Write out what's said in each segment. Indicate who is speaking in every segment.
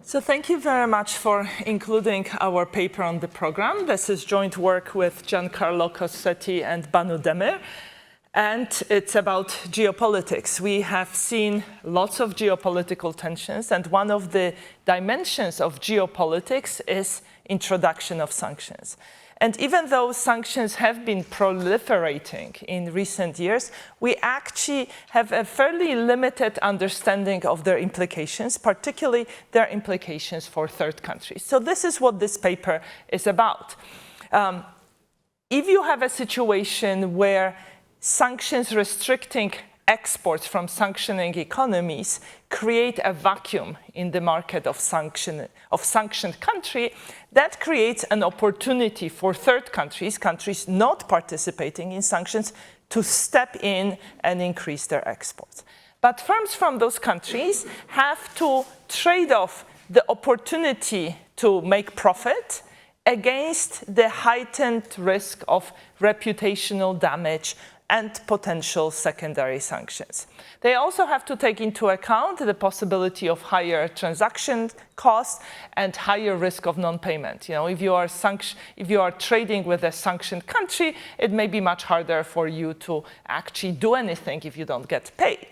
Speaker 1: So thank you very much for including our paper on the program. This is joint work with Giancarlo, Corsetti, and Banu, Demir. And it's about geopolitics. We have seen lots of geopolitical tensions, and one of the dimensions of geopolitics is introduction of sanctions. And even though sanctions have been proliferating in recent years, we actually have a fairly limited understanding of their implications, particularly their implications for third countries. So this is what this paper is about. If you have a situation where sanctions restricting exports from sanctioning economies create a vacuum in the market of sanctioned country, that creates an opportunity for third countries, countries not participating in sanctions, to step in and increase their exports. But firms from those countries have to trade off the opportunity to make profit against the heightened risk of reputational damage and potential secondary sanctions. They also have to take into account the possibility of higher transaction costs and higher risk of non-payment. If you are trading with a sanctioned country, it may be much harder for you to actually do anything if you don't get paid.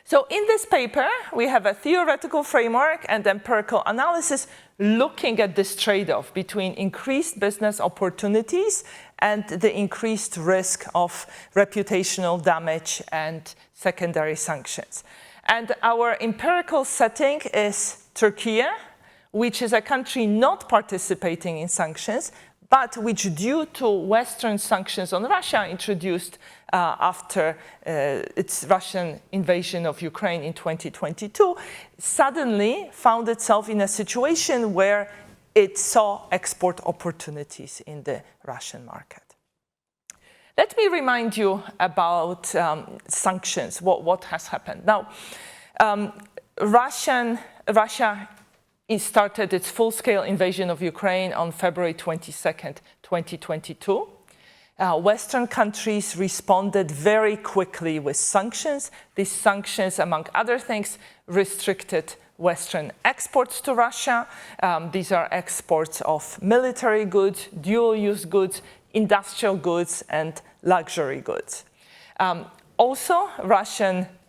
Speaker 1: So in this paper, we have a theoretical framework and empirical analysis looking at this trade-off between increased business opportunities and the increased risk of reputational damage and secondary sanctions. And our empirical setting is Turkey, which is a country not participating in sanctions, but which, due to Western sanctions on Russia introduced after its Russian invasion of Ukraine in 2022, suddenly found itself in a situation where it saw export opportunities in the Russian market. Let me remind you about sanctions, what has happened. Now, Russia started its full-scale invasion of Ukraine on February 22nd, 2022. Western countries responded very quickly with sanctions. These sanctions, among other things, restricted Western exports to Russia. These are exports of military goods, dual-use goods, industrial goods, and luxury goods. Also,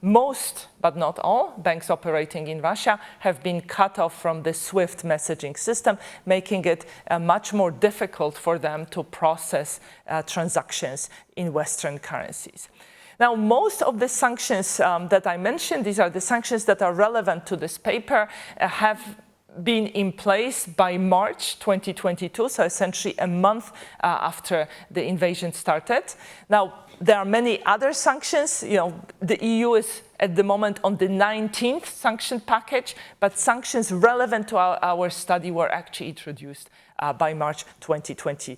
Speaker 1: most, but not all, banks operating in Russia have been cut off from the SWIFT messaging system, making it much more difficult for them to process transactions in Western currencies. Now, most of the sanctions that I mentioned, these are the sanctions that are relevant to this paper, have been in place by March 2022, so essentially a month after the invasion started. Now, there are many other sanctions. The EU is at the moment on the 19th sanction package, but sanctions relevant to our study were actually introduced by March 2022.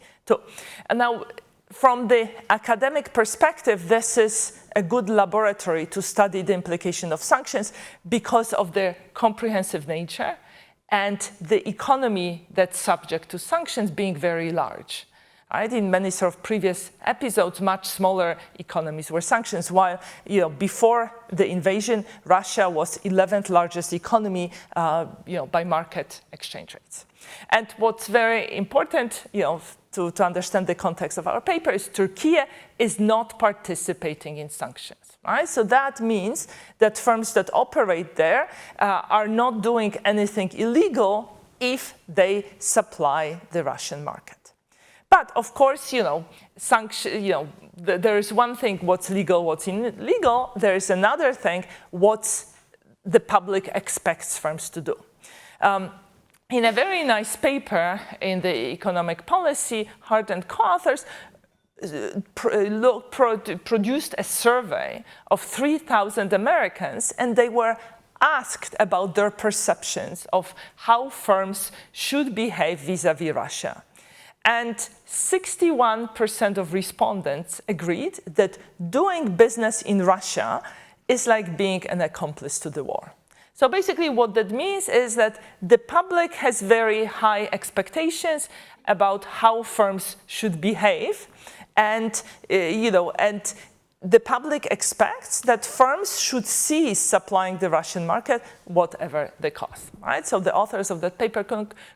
Speaker 1: And now, from the academic perspective, this is a good laboratory to study the implication of sanctions because of their comprehensive nature and the economy that's subject to sanctions being very large. Right? In many sort of previous episodes, much smaller economies were sanctions, while before the invasion, Russia was 11th largest economy by market exchange rates. And what's very important to understand the context of our paper is Turkey is not participating in sanctions. Right? So that means that firms that operate there are not doing anything illegal if they supply the Russian market. But of course, there is one thing what's legal, what's illegal. There is another thing what the public expects firms to do. In a very nice paper in the Economic Policy, Hart and co-authors produced a survey of 3,000 Americans, and they were asked about their perceptions of how firms should behave vis-à-vis Russia. And 61% of respondents agreed that doing business in Russia is like being an accomplice to the war. So basically what that means is that the public has very high expectations about how firms should behave, and the public expects that firms should cease supplying the Russian market, whatever the cost, right? So the authors of that paper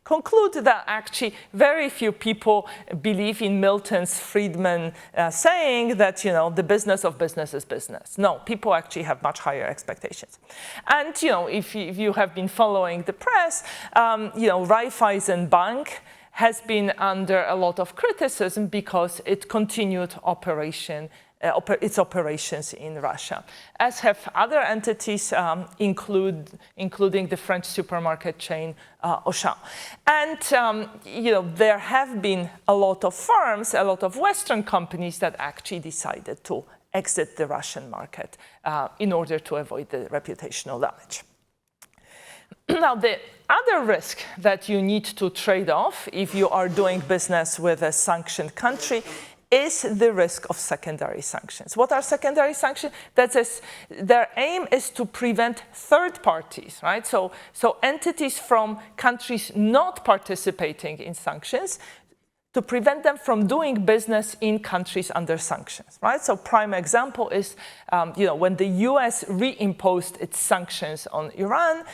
Speaker 1: conclude that actually very few people believe in Milton's Friedman saying that, the business of business is business. No, people actually have much higher expectations. And, if you have been following the press, Raiffeisen Bank has been under a lot of criticism because it continued its operations in Russia, as have other entities, including the French supermarket chain Auchan. And there have been a lot of firms, a lot of Western companies that actually decided to exit the Russian market in order to avoid the reputational damage. Now, the other risk that you need to trade off if you are doing business with a sanctioned country is the risk of secondary sanctions. What are secondary sanctions? Their aim is to prevent third parties, right? So entities from countries not participating in sanctions, to prevent them from doing business in countries under sanctions, right? So prime example is, when the US reimposed its sanctions on Iran,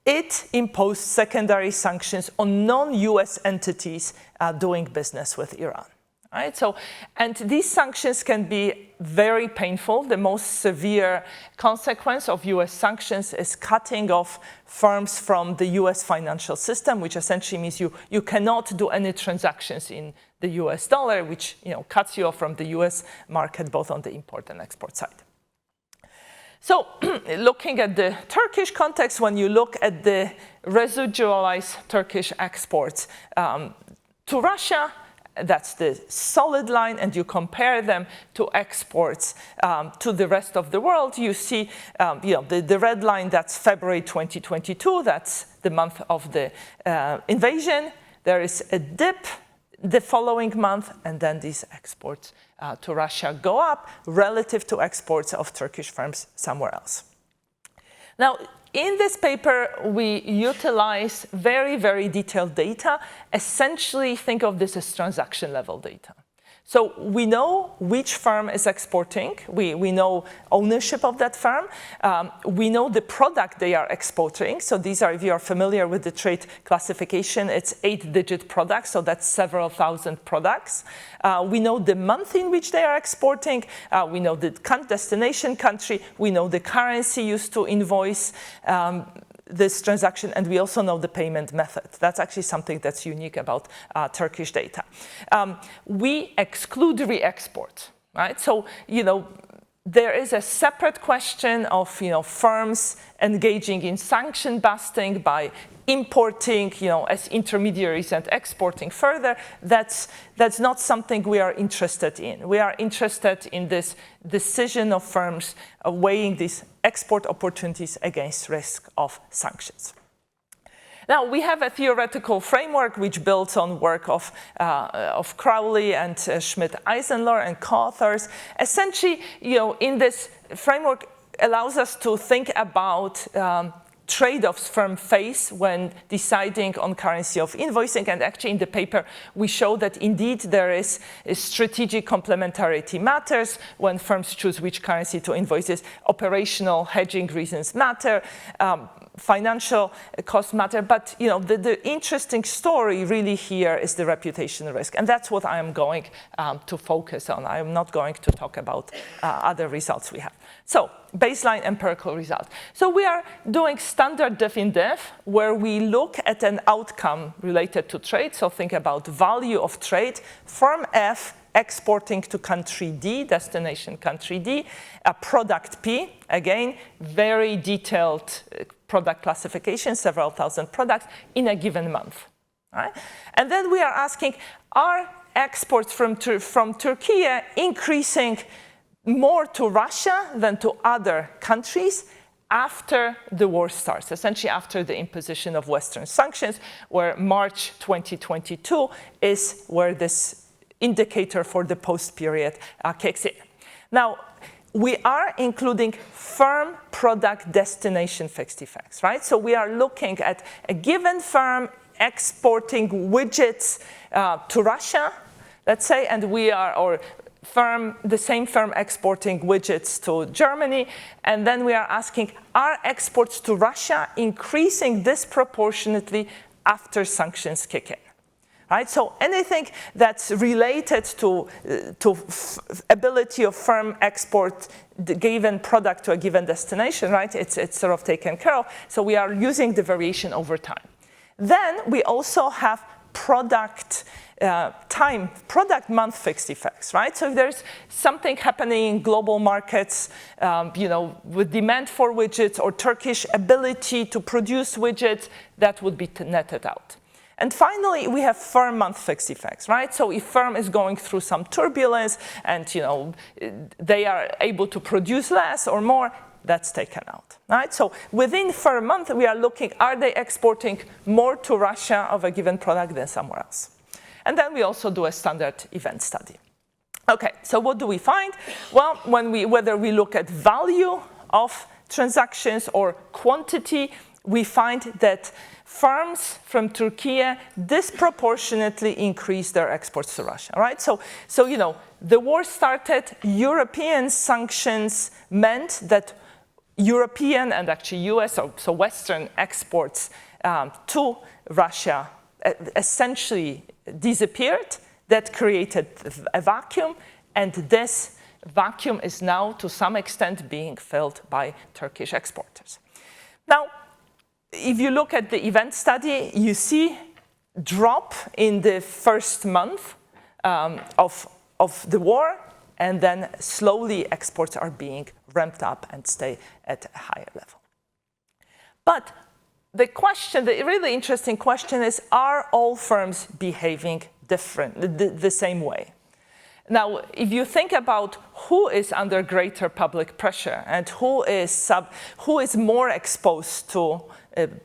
Speaker 1: it imposed secondary sanctions on non-US entities doing business with Iran. Right? And these sanctions can be very painful. The most severe consequence of US sanctions is cutting off firms from the US financial system, which essentially means you cannot do any transactions in the US dollar, which cuts you off from the US market, both on the import and export side. So looking at the Turkish context, when you look at the residualized Turkish exports to Russia, that's the solid line, and you compare them to exports to the rest of the world, you see the red line, that's February 2022, that's the month of the invasion. There is a dip the following month, and then these exports to Russia go up relative to exports of Turkish firms somewhere else. Now, in this paper, we utilize very, very detailed data. Essentially, think of this as transaction-level data. So we know which firm is exporting. We know ownership of that firm. We know the product they are exporting. So these are, if you are familiar with the trade classification, it's 8-digit products, so that's several thousand products. We know the month in which they are exporting. We know the destination country. We know the currency used to invoice this transaction, and we also know the payment method. That's actually something that's unique about Turkish data. We exclude re-export, right? So, there is a separate question of, firms engaging in sanction busting by importing, as intermediaries and exporting further. That's not something we are interested in. We are interested in this decision of firms weighing these export opportunities against risk of sanctions. Now, we have a theoretical framework which builds on work of Crowley and Schmidt-Eisenlohr and co-authors. Essentially, in this framework allows us to think about trade-offs firms face when deciding on currency of invoicing. And actually in the paper, we show that indeed there is a strategic complementarity matters when firms choose which currency to invoice. Operational hedging reasons matter. Financial costs matter, but the interesting story really here is the reputational risk, and that's what I am going to focus on. I am not going to talk about other results we have. So, baseline empirical result. So we are doing standard def in def, where we look at an outcome related to trade. So think about value of trade, firm F exporting to country D, destination country D, a product P, again, very detailed product classification, several thousand products in a given month. Right? And then we are asking, are exports from Turkey increasing more to Russia than to other countries after the war starts, essentially after the imposition of Western sanctions, where March 2022 is where this indicator for the post-period kicks in. Now, we are including firm product destination fixed effects, right? So we are looking at a given firm exporting widgets to Russia, let's say, and we are, or the same firm exporting widgets to Germany, and then we are asking, are exports to Russia increasing disproportionately after sanctions kick in? Right? So anything that's related to ability of firm export the given product to a given destination, right? It's sort of taken care of. So we are using the variation over time. Then we also have product month fixed effects, right? So if there's something happening in global markets, with demand for widgets or Turkish ability to produce widgets, that would be netted out. And finally, we have firm month fixed effects, right? So if firm is going through some turbulence and they are able to produce less or more, that's taken out, right? So within firm month, we are looking, are they exporting more to Russia of a given product than somewhere else? And then we also do a standard event study. Okay, so what do we find? Well, whether we look at value of transactions or quantity, we find that firms from Turkey disproportionately increase their exports to Russia, right? So the war started, European sanctions meant that European and actually US, so Western exports to Russia essentially disappeared. That created a vacuum, and this vacuum is now to some extent being filled by Turkish exporters. Now, if you look at the event study, you see drop in the first month of the war, and then slowly exports are being ramped up and stay at a higher level. But the really interesting question is, are all firms behaving the same way? Now, if you think about who is under greater public pressure and who is more exposed to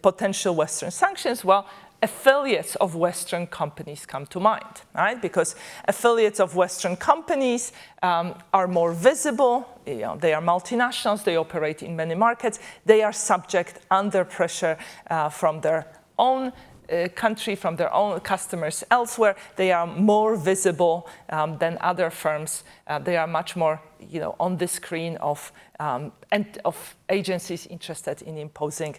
Speaker 1: potential Western sanctions, well, affiliates of Western companies come to mind, right? Because affiliates of Western companies are more visible. They are multinationals. They operate in many markets. They are subject under pressure from their own country, from their own customers elsewhere. They are more visible than other firms. They are much more, on the screen of agencies interested in imposing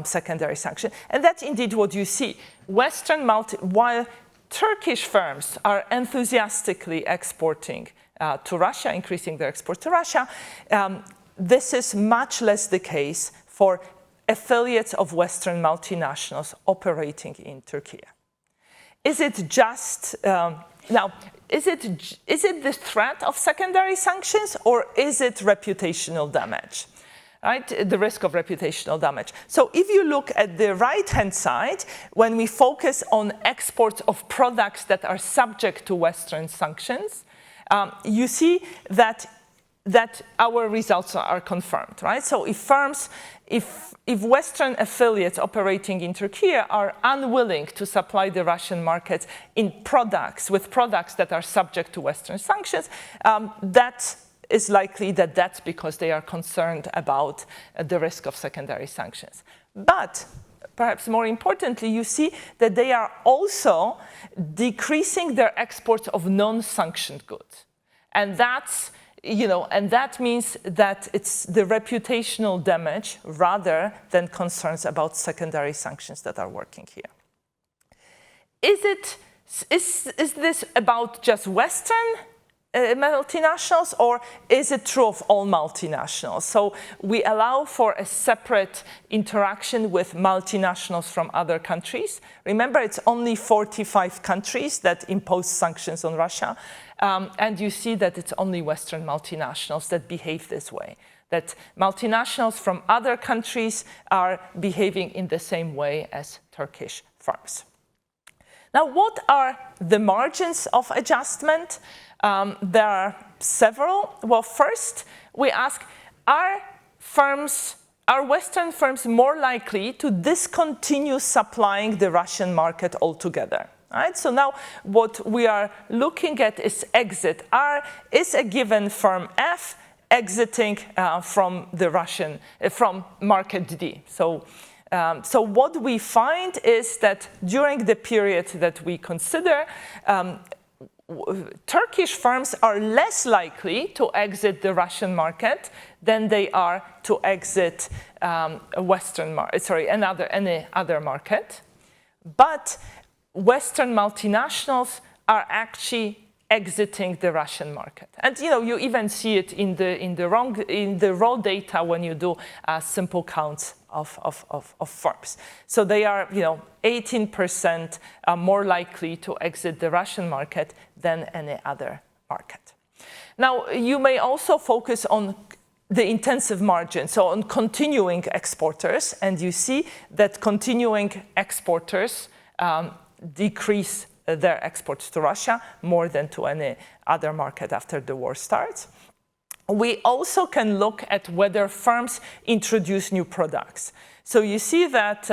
Speaker 1: secondary sanction. And that's indeed what you see. While Turkish firms are enthusiastically exporting to Russia, increasing their export to Russia, this is much less the case for affiliates of Western multinationals operating in Turkey. Is it just now? Is it the threat of secondary sanctions, or is it reputational damage? Right, the risk of reputational damage. So if you look at the right-hand side, when we focus on exports of products that are subject to Western sanctions, you see that our results are confirmed, right? So if Western affiliates operating in Turkey are unwilling to supply the Russian markets with products that are subject to Western sanctions, that is likely that's because they are concerned about the risk of secondary sanctions. But perhaps more importantly, you see that they are also decreasing their exports of non-sanctioned goods. And that means that it's the reputational damage rather than concerns about secondary sanctions that are working here. Is this about just Western multinationals, or is it true of all multinationals? So we allow for a separate interaction with multinationals from other countries. Remember, it's only 45 countries that impose sanctions on Russia. And you see that it's only Western multinationals that behave this way, that multinationals from other countries are behaving in the same way as Turkish firms. Now, what are the margins of adjustment? There are several. Well, first, we ask, are Western firms more likely to discontinue supplying the Russian market altogether? Right? So now what we are looking at is exit. Is a given firm F exiting from market D? So what we find is that during the period that we consider, Turkish firms are less likely to exit the Russian market than they are to exit any other market. But Western multinationals are actually exiting the Russian market, and you even see it in the raw data when you do simple counts of firms. So they are 18% more likely to exit the Russian market than any other market. Now you may also focus on the intensive margin, so on continuing exporters, and you see that continuing exporters decrease their exports to Russia more than to any other market after the war starts. We also can look at whether firms introduce new products. So you see that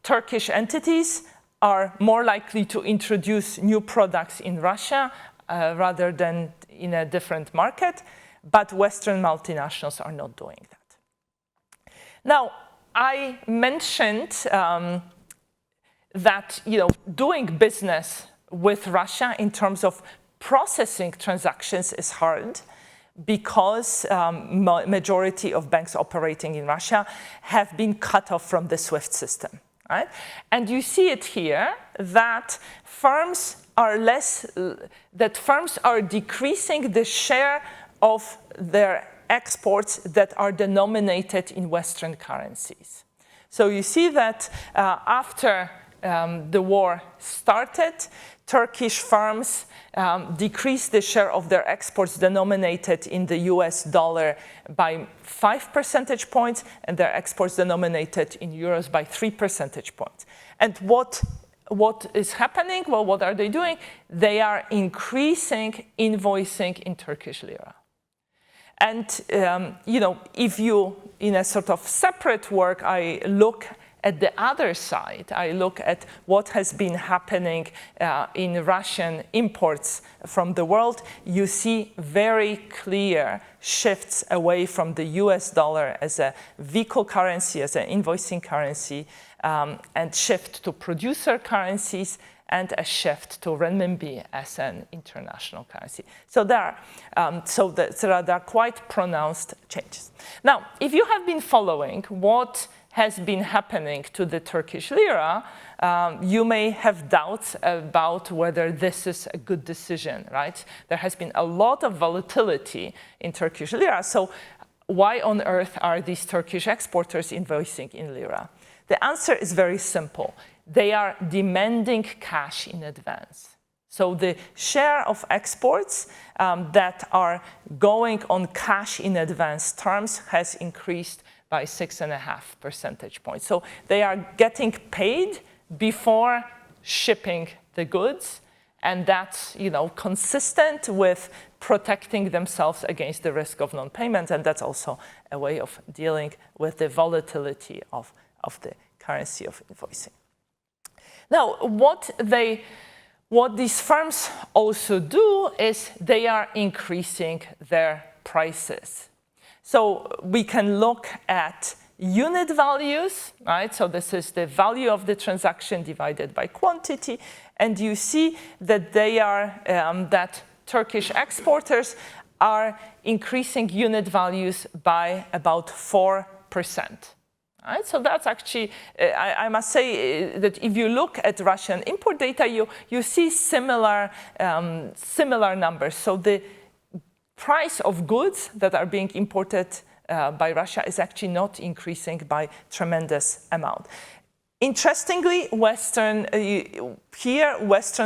Speaker 1: Turkish entities are more likely to introduce new products in Russia rather than in a different market, but Western multinationals are not doing that. Now, I mentioned that doing business with Russia in terms of processing transactions is hard because majority of banks operating in Russia have been cut off from the SWIFT system, right? And you see it here that firms are decreasing the share of their exports that are denominated in Western currencies. So you see that after the war started, Turkish firms decreased the share of their exports denominated in the US dollar by 5 percentage points and their exports denominated in euros by 3 percentage points. And what is happening? Well, what are they doing? They are increasing invoicing in Turkish lira. And if you, in a sort of separate work, I look at the other side, I look at what has been happening in Russian imports from the world, you see very clear shifts away from the US dollar as a vehicle currency, as an invoicing currency, and shift to producer currencies, and a shift to renminbi as an international currency. So there are quite pronounced changes. Now, if you have been following what has been happening to the Turkish lira, you may have doubts about whether this is a good decision, right? There has been a lot of volatility in Turkish lira, so why on earth are these Turkish exporters invoicing in lira? The answer is very simple. They are demanding cash in advance. So the share of exports that are going on cash in advance terms has increased by 6.5 percentage points. So they are getting paid before shipping the goods, and that's consistent with protecting themselves against the risk of non-payment, and that's also a way of dealing with the volatility of the currency of invoicing. Now, what these firms also do is they are increasing their prices. So we can look at unit values, right? So this is the value of the transaction divided by quantity, and you see that that Turkish exporters are increasing unit values by about 4%. Right? So that's actually, I must say that if you look at Russian import data, you see similar numbers. So the price of goods that are being imported by Russia is actually not increasing by tremendous amount. Interestingly, Western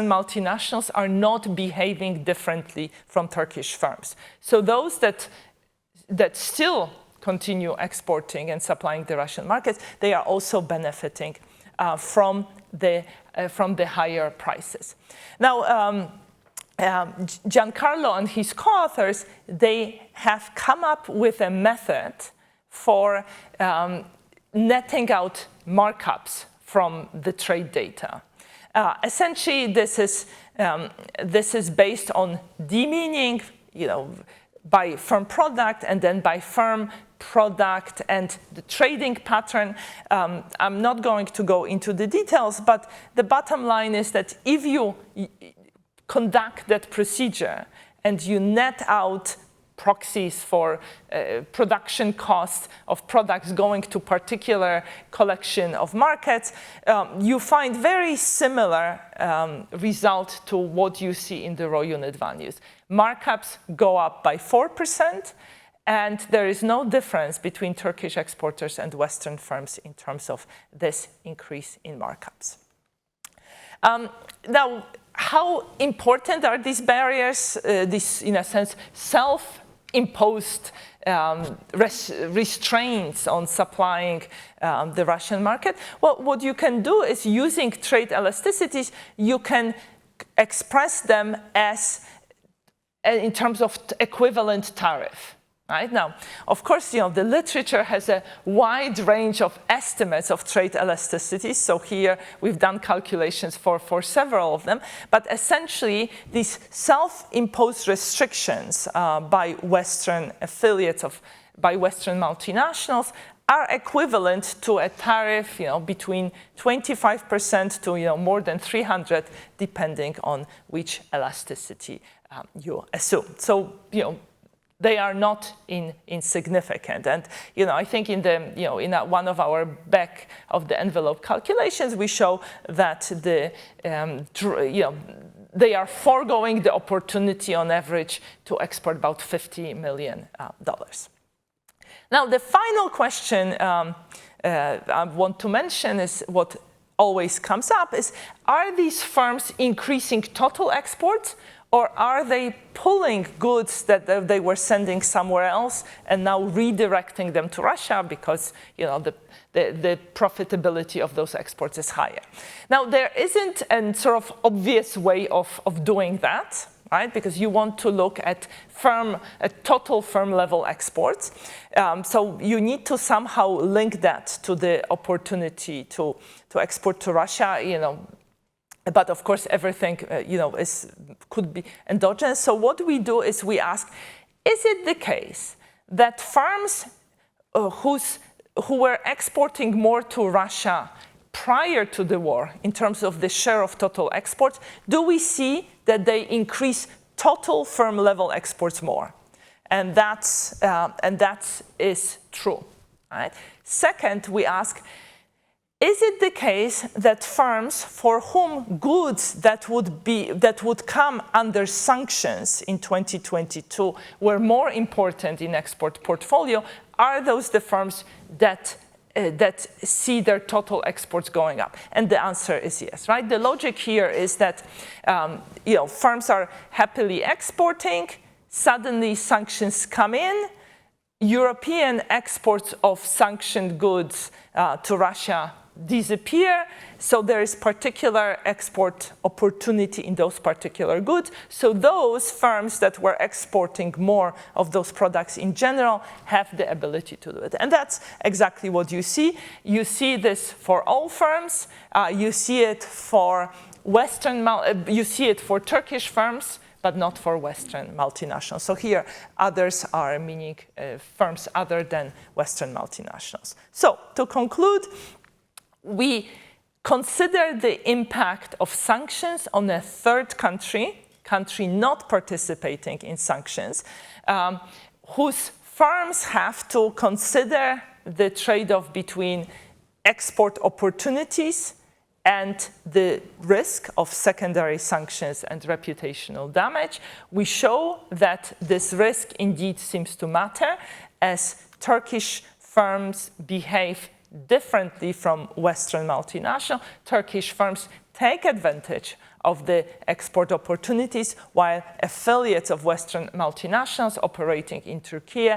Speaker 1: multinationals are not behaving differently from Turkish firms. So those that still continue exporting and supplying the Russian markets, they are also benefiting from the higher prices. Now, Giancarlo and his co-authors, they have come up with a method for netting out markups from the trade data. Essentially, this is based on demeaning, by firm product and then by firm product and the trading pattern. I'm not going to go into the details, but the bottom line is that if you conduct that procedure and you net out proxies for production costs of products going to particular collection of markets, you find very similar result to what you see in the raw unit values. Markups go up by 4%, and there is no difference between Turkish exporters and Western firms in terms of this increase in markups. Now, how important are these barriers, these, in a sense, self-imposed restraints on supplying the Russian market? Well, what you can do is, using trade elasticities, you can express them as in terms of equivalent tariff. Right? Now, of course, the literature has a wide range of estimates of trade elasticities. So here we've done calculations for several of them. But essentially, these self-imposed restrictions by Western affiliates by Western multinationals are equivalent to a tariff, between 25% to more than 300, depending on which elasticity you assume. So, they are not insignificant. And I think in one of our back of the envelope calculations, we show that they are foregoing the opportunity on average to export about $50 million. Now, the final question I want to mention is what always comes up is, are these firms increasing total exports, or are they pulling goods that they were sending somewhere else and now redirecting them to Russia because the profitability of those exports is higher? Now, there isn't a sort of obvious way of doing that, right? Because you want to look at total firm level exports. So you need to somehow link that to the opportunity to export to Russia, But of course, everything could be endogenous. So what we do is we ask, is it the case that firms who were exporting more to Russia prior to the war in terms of the share of total exports, do we see that they increase total firm level exports more? And that is true. Right? Second, we ask, is it the case that firms for whom goods that would come under sanctions in 2022 were more important in export portfolio, are those the firms that see their total exports going up? And the answer is yes, right? The logic here is that firms are happily exporting, suddenly sanctions come in, European exports of sanctioned goods to Russia disappear, so there is particular export opportunity in those particular goods. So those firms that were exporting more of those products in general have the ability to do it. And that's exactly what you see. You see this for all firms. You see it for you see it for Turkish firms, but not for Western multinationals. So here, others are meaning firms other than Western multinationals. So to conclude, we consider the impact of sanctions on a third country not participating in sanctions, whose firms have to consider the trade-off between export opportunities and the risk of secondary sanctions and reputational damage. We show that this risk indeed seems to matter, as Turkish firms behave differently from Western multinational. Turkish firms take advantage of the export opportunities, while affiliates of Western multinationals operating in Turkey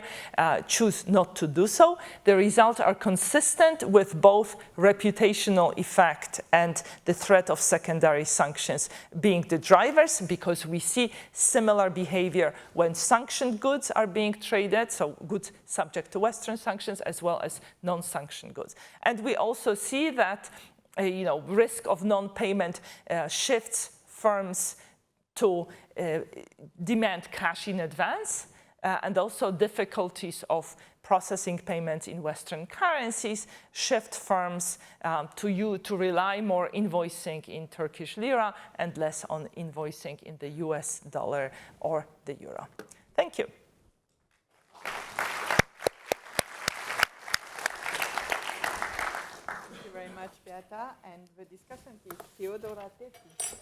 Speaker 1: choose not to do so. The results are consistent with both reputational effect and the threat of secondary sanctions being the drivers, because we see similar behavior when sanctioned goods are being traded, so goods subject to Western sanctions, as well as non-sanctioned goods. And we also see that risk of non-payment shifts firms to demand cash in advance, and also difficulties of processing payments in Western currencies shift firms to rely more invoicing in Turkish lira and less on invoicing in the US dollar or the euro. Thank you.
Speaker 2: Thank you very much, Beata. And the discussant is Feodora Teti.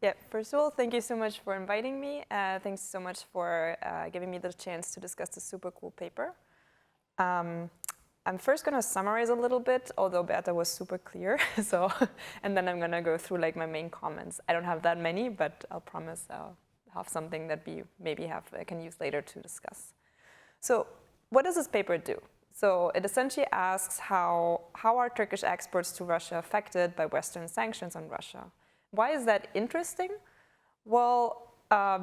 Speaker 3: Yeah, first of all, thank you so much for inviting me. Thanks so much for giving me the chance to discuss this super cool paper. I'm first going to summarize a little bit, although Beata was super clear. And then I'm going to go through like my main comments. I don't have that many, but I'll promise I'll have something that we maybe I can use later to discuss. So what does this paper do? So it essentially asks how are Turkish exports to Russia affected by Western sanctions on Russia? Why is that interesting? Well,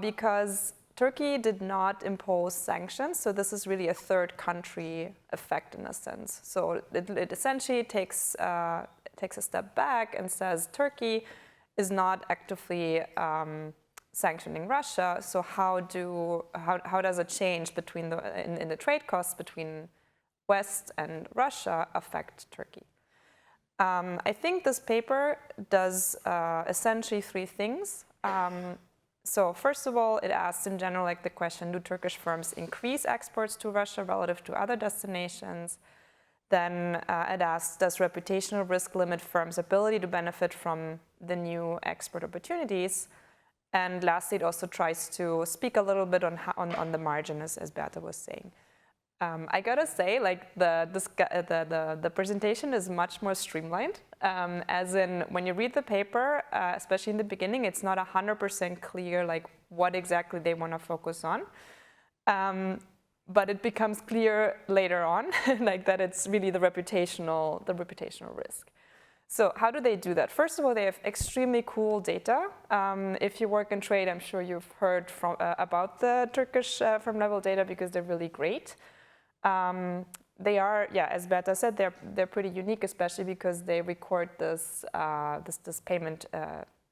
Speaker 3: because Turkey did not impose sanctions, so this is really a third country effect in a sense. So it essentially takes a step back and says Turkey is not actively sanctioning Russia. So how does a change between in the trade costs between West and Russia affect Turkey? I think this paper does essentially three things. So first of all, it asks in general like the question, do Turkish firms increase exports to Russia relative to other destinations? Then it asks, does reputational risk limit firms' ability to benefit from the new export opportunities? And lastly, it also tries to speak a little bit on the margin, as Beata was saying. I gotta say, like the presentation is much more streamlined. As in, when you read the paper, especially in the beginning, it's not 100% clear like what exactly they want to focus on. But it becomes clear later on, like that it's really the reputational risk. So how do they do that? First of all, they have extremely cool data. If you work in trade, I'm sure you've heard about the Turkish firm level data because they're really great. They are, yeah, as Beata said, they're pretty unique, especially because they record this payment.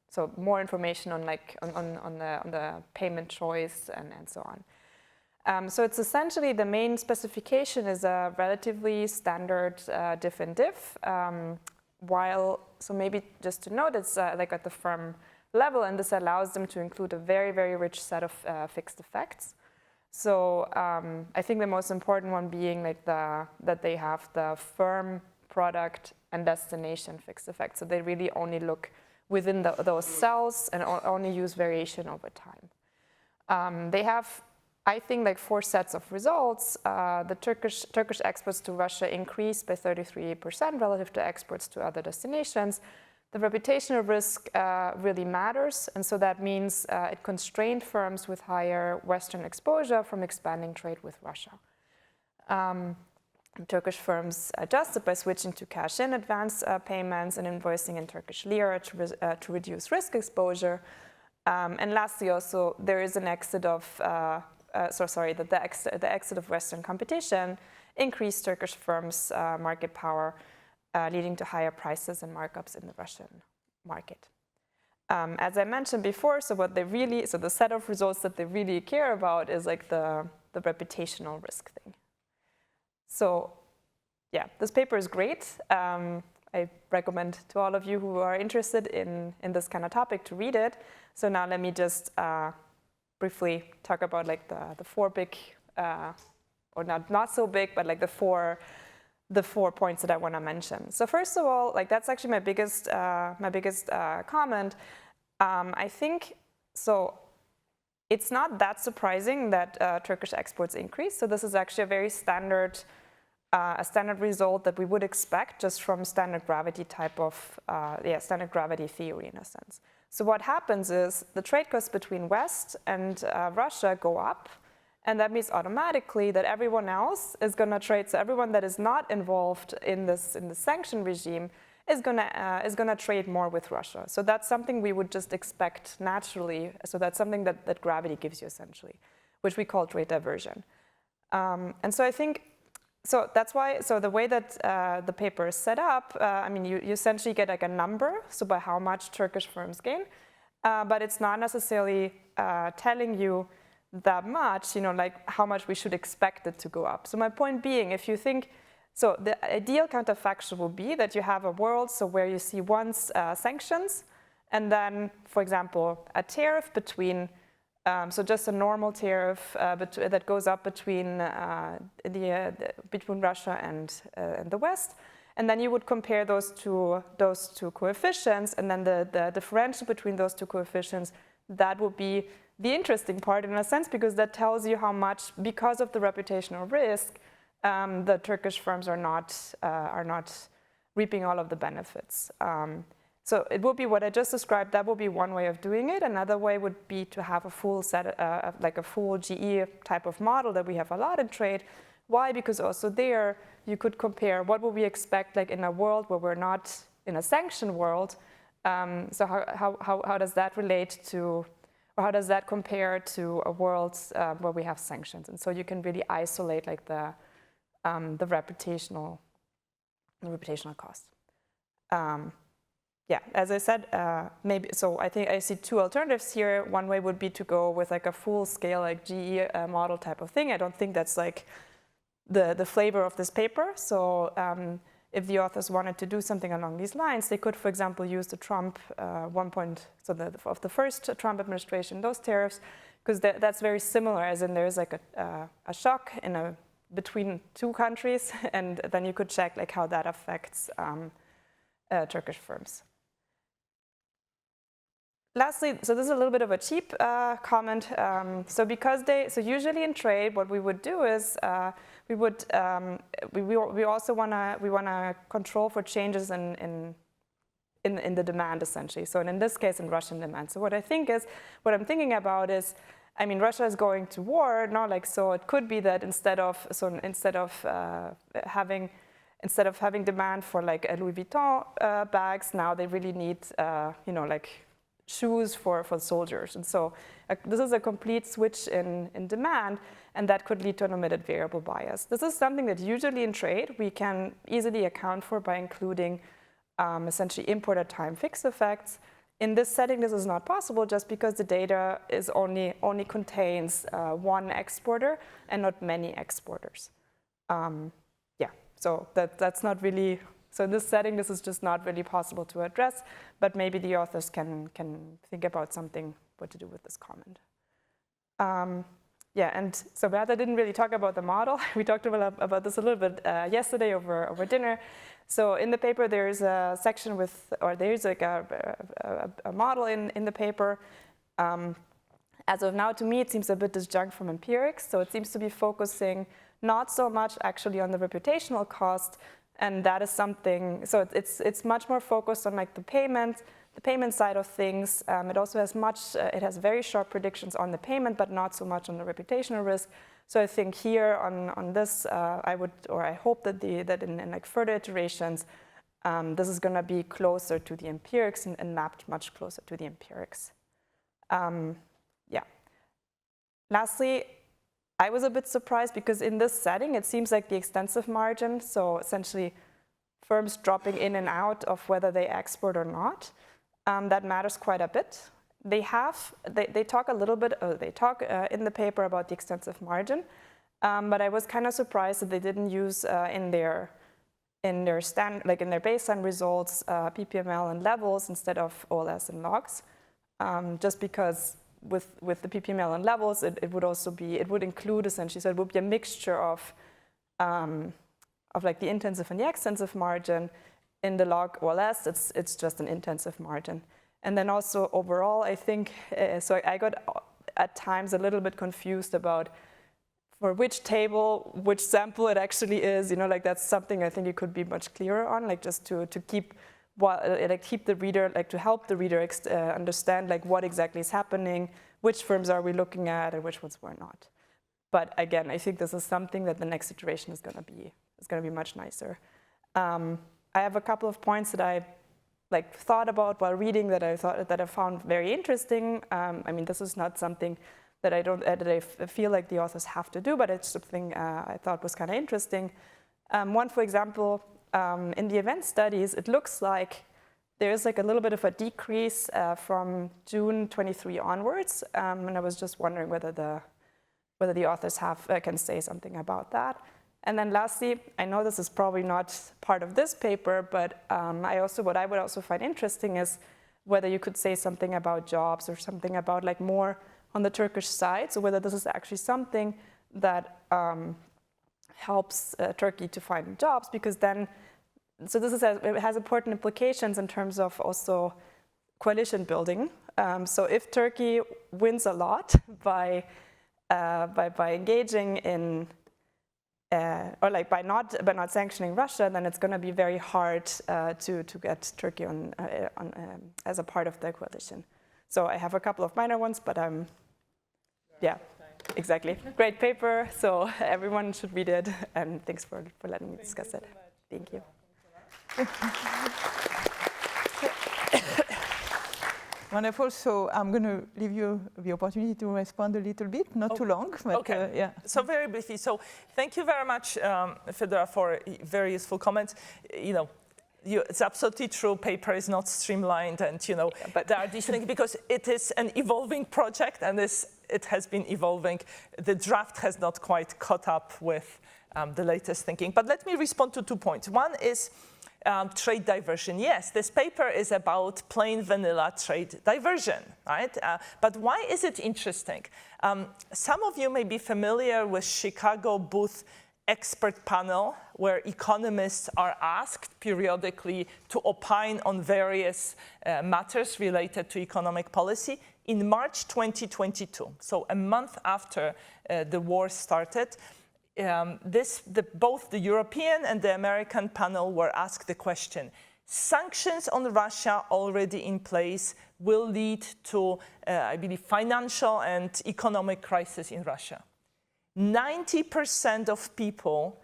Speaker 3: So more information on the payment choice and so on. So it's essentially the main specification is a relatively standard diff and diff. So maybe just to note, it's like at the firm level, and this allows them to include a very, very rich set of fixed effects. So I think the most important one being like that they have the firm, product, and destination fixed effects. So they really only look within those cells and only use variation over time. They have, I think, like 4 sets of results. The Turkish exports to Russia increased by 33% relative to exports to other destinations. The reputational risk really matters, and so that means it constrained firms with higher Western exposure from expanding trade with Russia. Turkish firms adjusted by switching to cash-in advance payments and invoicing in Turkish lira to reduce risk exposure. And lastly, also, there is an exit of, the exit of Western competition increased Turkish firms' market power, leading to higher prices and markups in the Russian market. As I mentioned before, so the set of results that they really care about is like the reputational risk thing. So yeah, this paper is great. I recommend to all of you who are interested in this kind of topic to read it. So now let me just briefly talk about like the 4 big, or not so big, but like the four points that I want to mention. So first of all, like that's actually my biggest comment. I think so. It's not that surprising that Turkish exports increase. So this is actually a very standard result that we would expect just from standard gravity type of standard gravity theory in a sense. So what happens is the trade costs between West and Russia go up. And that means automatically that everyone else is going to trade. So everyone that is not involved in the sanction regime is going to trade more with Russia. So that's something we would just expect naturally. So that's something that gravity gives you essentially, which we call trade diversion. And so I think that's why. So the way that the paper is set up, I mean, you essentially get like a number. So by how much Turkish firms gain, but it's not necessarily telling you that much, like how much we should expect it to go up. So my point being, if you think, so the ideal counterfactual will be that you have a world where you see once sanctions, and then, for example, a tariff between, so just a normal tariff that goes up between Russia and the West, and then you would compare those two coefficients, and then the differential between those two coefficients, that would be the interesting part in a sense, because that tells you how much, because of the reputational risk, the Turkish firms are not reaping all of the benefits. So it would be what I just described. That would be one way of doing it. Another way would be to have a full set, like a full GE type of model that we have a lot in trade. Why? Because also there you could compare what would we expect, like in a world where we're not in a sanctioned world. So how does that relate to, or how does that compare to a world where we have sanctions? And so you can really isolate like the reputational cost. Yeah, as I said, maybe, so I think I see two alternatives here. One way would be to go with like a full scale, like GE model type of thing. I don't think that's like the flavor of this paper. So if the authors wanted to do something along these lines, they could, for example, use the Trump of the first Trump administration, those tariffs, because that's very similar, as in there's like a shock between two countries, and then you could check like how that affects Turkish firms. Lastly, so this is a little bit of a cheap comment. So usually in trade, what we would do is we also wanna control for changes in the demand, essentially. So in this case, in Russian demand. So what I'm thinking about is, I mean, Russia is going to war, no? Like, so it could be that instead of having demand for like Louis Vuitton bags, now they really need, like shoes for soldiers. And so this is a complete switch in demand, and that could lead to an omitted variable bias. This is something that usually in trade we can easily account for by including essentially import at time fixed effects. In this setting, this is not possible just because the data is only contains one exporter and not many exporters. So that's not really, so in this setting, this is just not really possible to address, but maybe the authors can think about something, what to do with this comment. And so Beata didn't really talk about the model. We talked about this a little bit yesterday over dinner. So in the paper, there's a section there's like a model in the paper. As of now, to me, it seems a bit disjunct from empirics. So it seems to be focusing not so much actually on the reputational cost, and that is something, so it's much more focused on like the payment side of things. It also has it has very sharp predictions on the payment, but not so much on the reputational risk. So I think here on this, I hope that in like further iterations, this is gonna be closer to the empirics and mapped much closer to the empirics. Lastly, I was a bit surprised because in this setting, it seems like the extensive margin, so essentially firms dropping in and out of whether they export or not, that matters quite a bit. They talk a little bit, in the paper about the extensive margin, but I was kind of surprised that they didn't use in their baseline results, PPML and levels instead of OLS and logs, just because with the PPML and levels, it would include essentially, so it would be a mixture of like the intensive and the extensive margin. In the log OLS, it's just an intensive margin. And then also overall, I think, so I got at times a little bit confused about for which table, which sample it actually is, like that's something I think it could be much clearer on, like just to keep the reader, like to help the reader understand like what exactly is happening, which firms are we looking at, and which ones we're not. But again, I think this is something that the next iteration is gonna be much nicer. I have a couple of points that I thought about while reading that I found very interesting. I mean, this is not something that I feel like the authors have to do, but it's something I thought was kind of interesting. One, for example, in the event studies, it looks like there's like a little bit of a decrease from June 23 onwards, and I was just wondering whether whether the authors can say something about that. And then lastly, I know this is probably not part of this paper, but what I would also find interesting is whether you could say something about jobs or something about like more on the Turkish side, so whether this is actually something that helps Turkey to find jobs, because then, so this it has important implications in terms of also coalition building. So if Turkey wins a lot by engaging in or like by not sanctioning Russia, then it's going to be very hard to get Turkey on as a part of the coalition. So I have a couple of minor ones, but yeah, exactly. Great paper, so everyone should read it, and thanks for letting me discuss it. Thank you.
Speaker 2: Wonderful. So I'm going to leave you the opportunity to respond a little bit, not too long, but
Speaker 1: okay.
Speaker 2: Yeah.
Speaker 1: So very briefly. So thank you very much, Feodora, for very useful comments. It's absolutely true. Paper is not streamlined, and but there are these things because it is an evolving project, and it has been evolving. The draft has not quite caught up with the latest thinking. But let me respond to 2 points. One is trade diversion. Yes, this paper is about plain vanilla trade diversion, right? But why is it interesting? Some of you may be familiar with Chicago Booth expert panel, where economists are asked periodically to opine on various matters related to economic policy. In March 2022, so a month after the war started, both the European and the American panel were asked the question: sanctions on Russia already in place will lead to, I believe, financial and economic crisis in Russia. 90% of people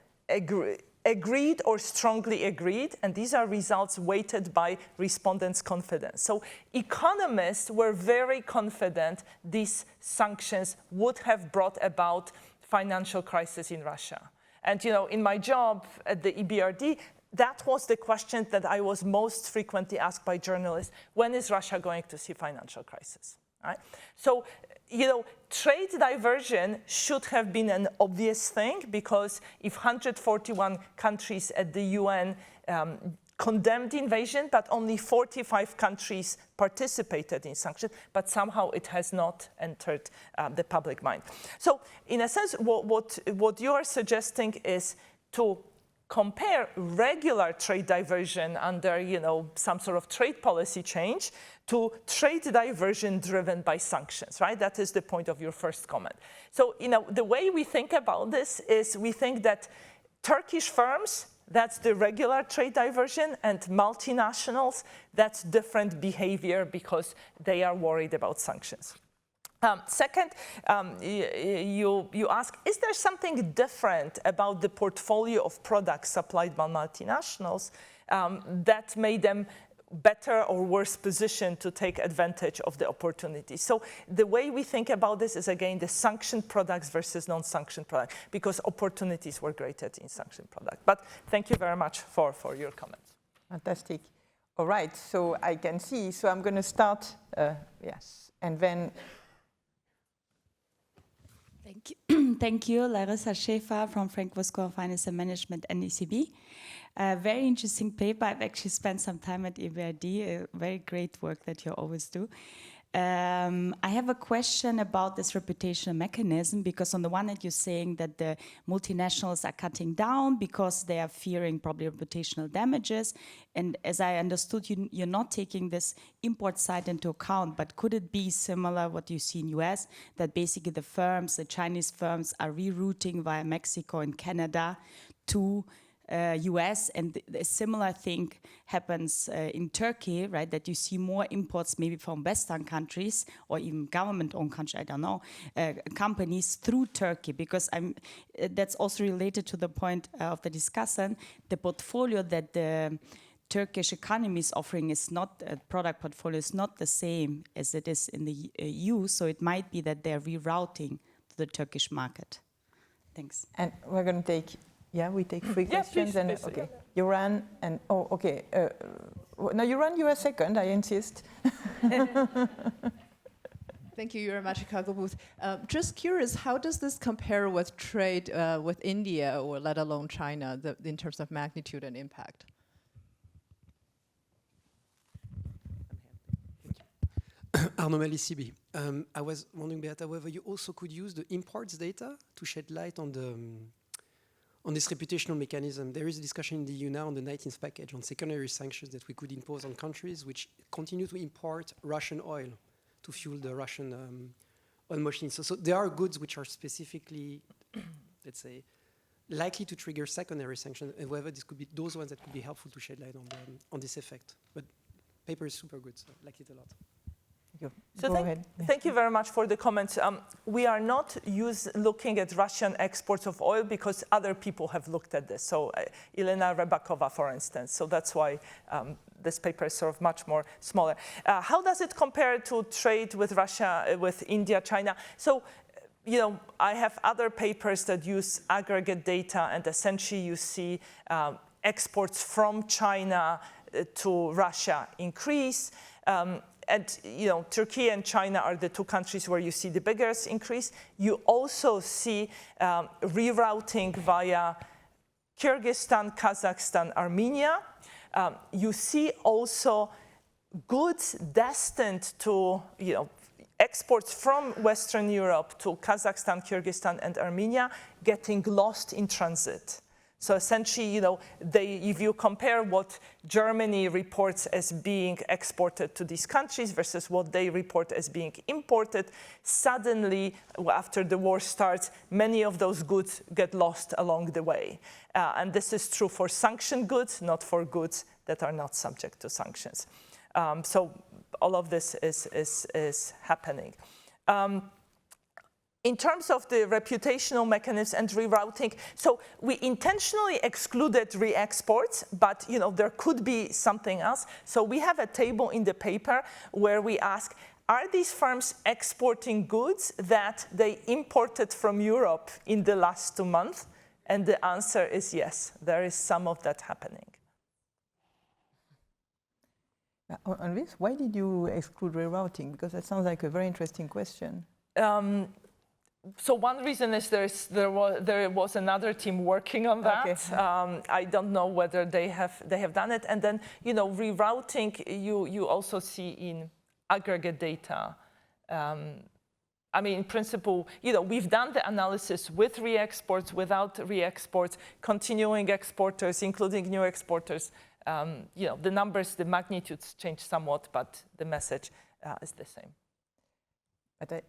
Speaker 1: agreed or strongly agreed, and these are results weighted by respondents' confidence. So economists were very confident these sanctions would have brought about financial crisis in Russia. And in my job at the EBRD, that was the question that I was most frequently asked by journalists: when is Russia going to see financial crisis? Right? So, trade diversion should have been an obvious thing, because if 141 countries at the UN condemned invasion, but only 45 countries participated in sanctions, but somehow it has not entered the public mind. So in a sense, what you are suggesting is to compare regular trade diversion under some sort of trade policy change to trade diversion driven by sanctions, right? That is the point of your first comment. So the way we think about this is we think that Turkish firms, that's the regular trade diversion, and multinationals, that's different behavior because they are worried about sanctions. Second, you ask, is there something different about the portfolio of products supplied by multinationals that made them better or worse positioned to take advantage of the opportunity? So the way we think about this is, again, the sanctioned products versus non-sanctioned products, because opportunities were greater in sanctioned products. But thank you very much for your comments.
Speaker 2: Fantastic. All right, so I can see. So I'm going to start, yes, and then...
Speaker 4: Thank you, Larissa Schäfer from Frankfurt School of Finance and Management and ECB. Very interesting paper. I've actually spent some time at EBRD, very great work that you always do. I have a question about this reputational mechanism, because on the one hand you're saying that the multinationals are cutting down because they are fearing probably reputational damages, and as I understood, you're not taking this import side into account, but could it be similar what you see in US, that basically the Chinese firms are rerouting via Mexico and Canada to US, and a similar thing happens in Turkey, right? That you see more imports maybe from Western countries or even government-owned countries, I don't know, companies through Turkey, because that's also related to the point of the discussant. The portfolio that the Turkish economy is offering is not, product portfolio is not the same as it is in the EU, so it might be that they're rerouting to the Turkish market. Thanks.
Speaker 2: And we're going to take... Yeah, we take 3 questions.
Speaker 1: Please,
Speaker 2: and
Speaker 1: please,
Speaker 2: okay, you run and okay. No, you run. You are second. I insist.
Speaker 5: Thank you. You're at Chicago booth. Just curious, how does this compare with trade with India, or let alone China, in terms of magnitude and impact?
Speaker 6: Arnaud Mali, CB. I was wondering, Beata, whether you also could use the imports data to shed light on this reputational mechanism. There is a discussion in the EU now on the 19th package on secondary sanctions that we could impose on countries which continue to import Russian oil to fuel the Russian oil machines. So there are goods which are specifically, let's say, likely to trigger secondary sanctions, and whether this could be those ones that could be helpful to shed light on this effect. But paper is super good, so I like it a lot.
Speaker 1: So thank you very much for the comments. We are not looking at Russian exports of oil because other people have looked at this. So Elena Rybakova, for instance. So that's why this paper is sort of much more smaller. How does it compare to trade with Russia, with India, China? So, you know, I have other papers that use aggregate data, and essentially you see exports from China to Russia increase. And you know, Turkey and China are the two countries where you see the biggest increase. You also see rerouting via Kyrgyzstan, Kazakhstan, Armenia. You see also goods destined to, you know, exports from Western Europe to Kazakhstan, Kyrgyzstan, and Armenia getting lost in transit. So essentially, you know, if you compare what Germany reports as being exported to these countries versus what they report as being imported, suddenly, after the war starts, many of those goods get lost along the way. And this is true for sanctioned goods, not for goods that are not subject to sanctions. So all of this is happening. In terms of the reputational mechanisms and rerouting, so we intentionally excluded re-exports, but you know, there could be something else. So we have a table in the paper where we ask, are these firms exporting goods that they imported from Europe in the last 2 months? And the answer is yes, there is some of that happening.
Speaker 2: On this, why did you exclude rerouting? Because that sounds like a very interesting question.
Speaker 1: So one reason is there was another team working on that. Okay. I don't know whether they have done it. And then, you know, rerouting you also see in aggregate data. I mean, in principle, you know, we've done the analysis with re-exports, without re-exports, continuing exporters, including new exporters. You know, the numbers, the magnitudes change somewhat, but the message is the same.
Speaker 2: But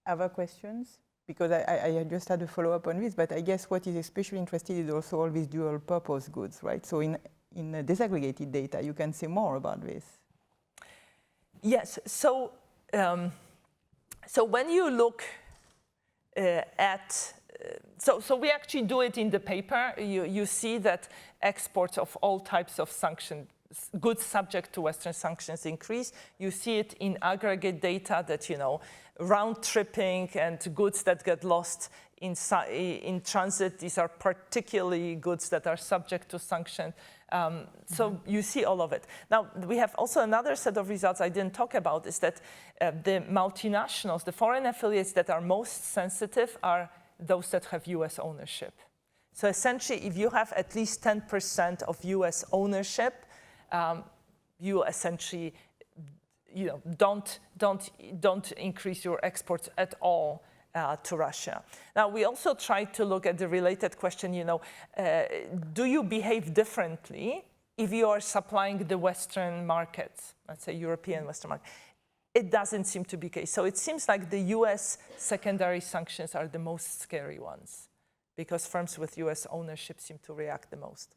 Speaker 2: other questions? Because I just had a follow-up on this, but I guess what is especially interesting is also all these dual-purpose goods, right? So in disaggregated data, you can say more about this.
Speaker 1: Yes. So so when you look at so we actually do it in the paper. You see that exports of all types of sanctioned goods subject to Western sanctions increase. You see it in aggregate data that, you know, round tripping and goods that get lost in transit. These are particularly goods that are subject to sanction. So you see all of it. Now, we have also another set of results I didn't talk about, is that the multinationals, the foreign affiliates that are most sensitive are those that have US ownership. So essentially, if you have at least 10% of US ownership, you essentially, you know, don't increase your exports at all to Russia. Now, we also tried to look at the related question, you know, do you behave differently if you are supplying the Western markets, let's say European Western market? It doesn't seem to be the case. So it seems like the US secondary sanctions are the most scary ones because firms with US ownership seem to react the most.